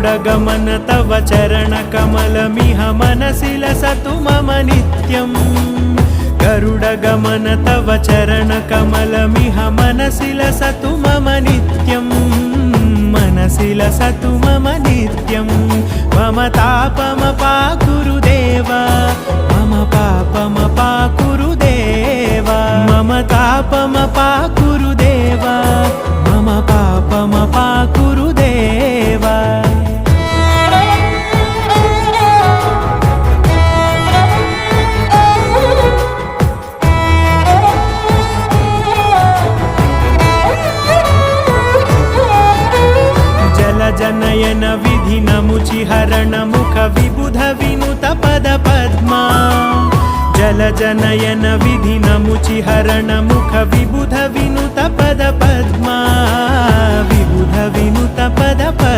गरुडगमन तव चरणकमलमिह मनसि लसतु मम नित्यम् गरुडगमन तव चरणकमलमिह मनसि लसतु मम नित्यम् मनसि लसतु मम नित्यम् मम तापमपाकुरु देव मम पापमपाकुरु देव मम तापमपाकुरु देव मम पापमपाकुरु देव जनयन विधि नमुचिहरण मुख विबुध विनुत पद पद्मा जल जनयन विधि नमुचिहरण मुख विबुध विनुत पद पद्मा विबुध विनुत पद पद्मा।